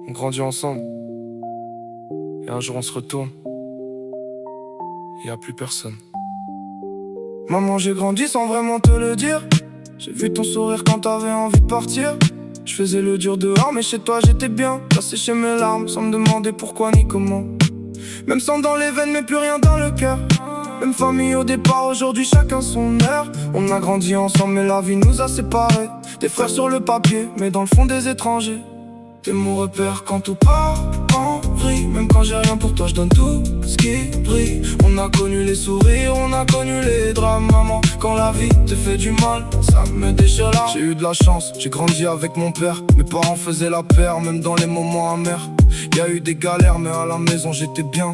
On grandit ensemble. Et un jour on se retourne. Y a plus personne. Maman, j'ai grandi sans vraiment te le dire. J'ai vu ton sourire quand t'avais envie de partir. Je faisais le dur dehors, mais chez toi j'étais bien. T'as séché mes larmes sans me demander pourquoi ni comment. Même sang dans les veines, mais plus rien dans le cœur. Même famille au départ, aujourd'hui chacun son heure. On a grandi ensemble, mais la vie nous a séparés. Des frères sur le papier, mais dans le fond des étrangers. T'es mon repère quand tout part en vrille. Même quand j'ai rien pour toi, je donne tout ce qui brille. On a connu les sourires, on a connu les drames. Maman, quand la vie te fait du mal, ça me déchire là. J'ai eu de la chance, j'ai grandi avec mon père. Mes parents faisaient la paire, même dans les moments amers. Y a eu des galères, mais à la maison j'étais bien.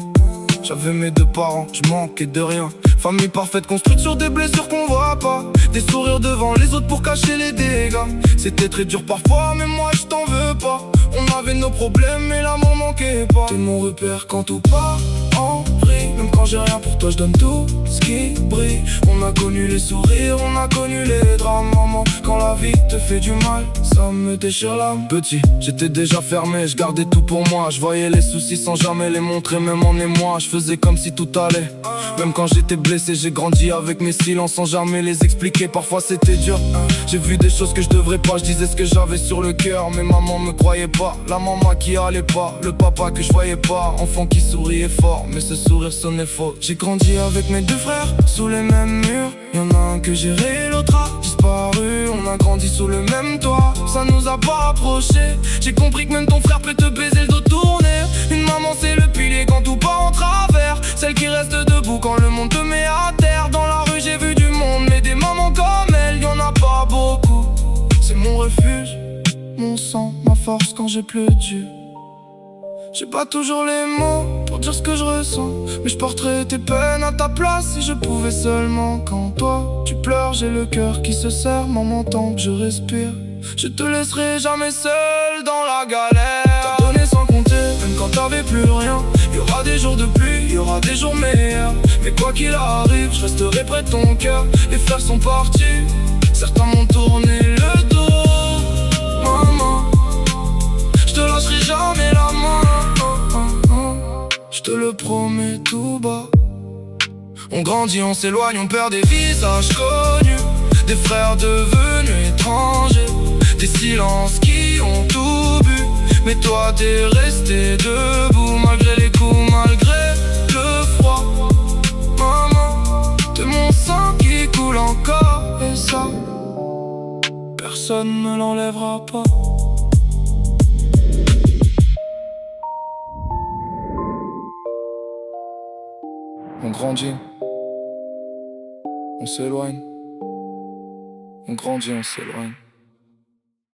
J'avais mes deux parents, je manquais de rien. Famille parfaite construite sur des blessures qu'on voit pas. Des sourires devant les autres pour cacher les dégâts. C'était très dur parfois, mais moi je t'en veux pas. On avait nos problèmes, mais l'amour manquait pas. T'es mon repère quand tout part en vrille. Même quand j'ai rien pour toi, je donne tout ce qui brille. On a connu les sourires, on a connu les drames. Maman, quand la vie te fait du mal, ça me déchire l'âme. Petit, j'étais déjà fermé, je gardais tout pour moi. Je voyais les soucis sans jamais les montrer, même en émoi. Je faisais comme si tout allait. Même quand j'étais blessé, j'ai grandi avec mes silences sans jamais les expliquer. Parfois c'était dur, j'ai vu des choses que je devrais pas. Je disais ce que j'avais sur le cœur, mais maman me croyait pas. La maman qui allait pas, le papa que je voyais pas. Enfant qui souriait fort, mais ce sourire sonnait faux. J'ai grandi avec mes deux frères, sous les mêmes murs. Y'en a un que j'ai géré, l'autre a disparu. On a grandi sous le même toit, ça nous a pas rapprochés. J'ai compris que même ton frère peut te baiser le dos tourné. Une maman c'est le pilier quand tout part en travers. Celle qui reste debout quand le monde te met à terre. Dans la rue j'ai vu du monde, mais des mamans comme elle, y'en a pas beaucoup. C'est mon refuge, mon sang, ma force quand j'ai plus dur. J'ai pas toujours les mots pour dire ce que je ressens, mais je porterais tes peines à ta place si je pouvais seulement. Quand toi tu pleures, j'ai le cœur qui se serre. Maman, tant que je respire, je te laisserai jamais seul dans la galère. T'as donné sans compter, même quand t'avais plus rien. Y'aura des jours de pluie, y'aura des jours meilleurs. Mais quoi qu'il arrive, je resterai près de ton cœur. Les frères sont partis, certains m'ont tourné le dos. Maman, je te lâcherai jamais la main. Je te le promets tout bas. On grandit, on s'éloigne, on perd des visages connus. Des frères devenus étrangers. Des silences qui ont tout bu. Mais toi t'es resté debout. Malgré les coups, malgré le froid. Maman, t'es mon sang qui coule encore. Et ça, personne me l'enlèvera pas. On grandit, on s'éloigne. On grandit, on s'éloigne.